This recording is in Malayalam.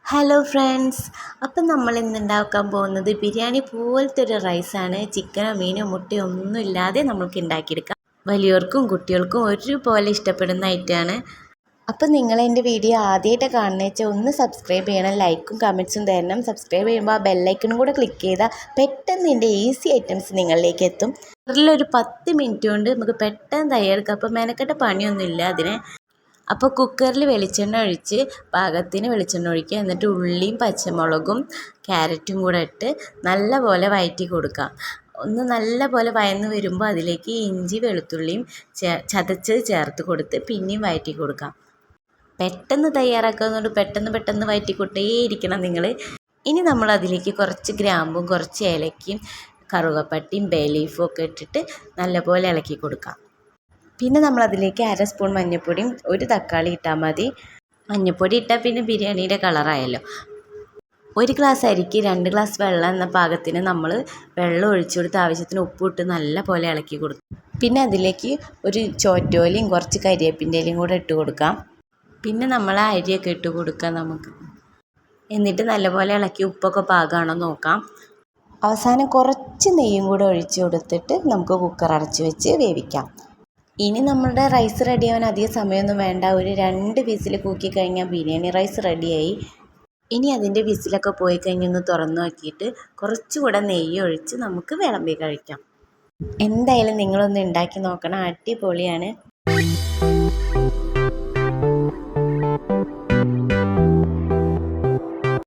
ഹലോ ഫ്രണ്ട്സ്, അപ്പം നമ്മൾ ഇന്ന് ഉണ്ടാക്കാൻ പോകുന്നത് ബിരിയാണി പോലത്തെ ഒരു റൈസാണ്. ചിക്കനോ മീനോ മുട്ടയോ ഒന്നും ഇല്ലാതെ നമുക്ക് ഉണ്ടാക്കിയെടുക്കാം. വലിയവർക്കും കുട്ടികൾക്കും ഒരുപോലെ ഇഷ്ടപ്പെടുന്ന ഐറ്റമാണ്. അപ്പം നിങ്ങൾ എൻ്റെ വീഡിയോ ആദ്യമായിട്ട് കാണുന്നത് വെച്ചാൽ ഒന്ന് സബ്സ്ക്രൈബ് ചെയ്യണം, ലൈക്കും കമൻറ്റ്സും തരണം. സബ്സ്ക്രൈബ് ചെയ്യുമ്പോൾ ആ ബെല്ലൈക്കണും കൂടെ ക്ലിക്ക് ചെയ്താൽ പെട്ടെന്ന് എൻ്റെ ഈസി ഐറ്റംസ് നിങ്ങളിലേക്ക് എത്തും. അതിലൊരു 10 മിനിറ്റ് കൊണ്ട് നമുക്ക് പെട്ടെന്ന് തയ്യാറെടുക്കാം. അപ്പോൾ മെനക്കെട്ട പണിയൊന്നുമില്ല അതിന്. അപ്പോൾ കുക്കറിൽ വെളിച്ചെണ്ണ ഒഴിച്ച് പാകത്തിന് വെളിച്ചെണ്ണ ഒഴിക്കുക. എന്നിട്ട് ഉള്ളിയും പച്ചമുളകും ക്യാരറ്റും കൂടെ ഇട്ട് നല്ലപോലെ വഴറ്റി കൊടുക്കാം. ഒന്ന് നല്ലപോലെ വഴന്ന് വരുമ്പോൾ അതിലേക്ക് ഇഞ്ചി വെളുത്തുള്ളിയും ചതച്ചത് ചേർത്ത് കൊടുത്ത് പിന്നെയും വഴറ്റി കൊടുക്കാം. പെട്ടെന്ന് തയ്യാറാക്കുന്നതുകൊണ്ട് പെട്ടെന്ന് വഴറ്റിക്കൊണ്ടേ ഇരിക്കണം നിങ്ങൾ. ഇനി നമ്മൾ അതിലേക്ക് കുറച്ച് ഗ്രാമ്പും കുറച്ച് ഏലക്കയും കറുവപ്പട്ടയും ബേ ലീഫും ഒക്കെ ഇട്ടിട്ട് നല്ലപോലെ ഇളക്കി കൊടുക്കാം. പിന്നെ നമ്മളതിലേക്ക് 1/2 സ്പൂൺ മഞ്ഞൾപ്പൊടിയും 1 തക്കാളി ഇട്ടാൽ മതി. മഞ്ഞൾപ്പൊടി ഇട്ടാൽ പിന്നെ ബിരിയാണിയുടെ കളറായല്ലോ. 1 ഗ്ലാസ് അരിക്ക് 2 ഗ്ലാസ് വെള്ളം എന്ന പാകത്തിന് നമ്മൾ വെള്ളം ഒഴിച്ചു കൊടുത്ത് ആവശ്യത്തിന് ഉപ്പിട്ട് നല്ല പോലെ ഇളക്കി കൊടുക്കും. പിന്നെ അതിലേക്ക് ഒരു ചോറ്റോലയും കുറച്ച് കരിവേപ്പിൻ്റെ ഇലയും കൂടെ ഇട്ട് കൊടുക്കാം. പിന്നെ നമ്മൾ ആ അരിയൊക്കെ ഇട്ട് കൊടുക്കാം നമുക്ക്. എന്നിട്ട് നല്ലപോലെ ഇളക്കി ഉപ്പൊക്കെ പാകമാണോ നോക്കാം. അവസാനം കുറച്ച് നെയ്യും കൂടെ ഒഴിച്ച് കൊടുത്തിട്ട് നമുക്ക് കുക്കർ അടച്ച് വെച്ച് വേവിക്കാം. ഇനി നമ്മളുടെ റൈസ് റെഡിയാവാൻ അധികം സമയമൊന്നും വേണ്ട. ഒരു 2 വിസിൽ കൂക്കി കഴിഞ്ഞാൽ ബിരിയാണി റൈസ് റെഡിയായി. ഇനി അതിൻ്റെ വിസിലൊക്കെ പോയി കഴിഞ്ഞൊന്ന് തുറന്നു നോക്കിയിട്ട് കുറച്ചുകൂടെ നെയ്യ് ഒഴിച്ച് നമുക്ക് വിളമ്പി കഴിക്കാം. എന്തായാലും നിങ്ങളൊന്ന് ഉണ്ടാക്കി നോക്കണം, അടിപൊളിയാണ്.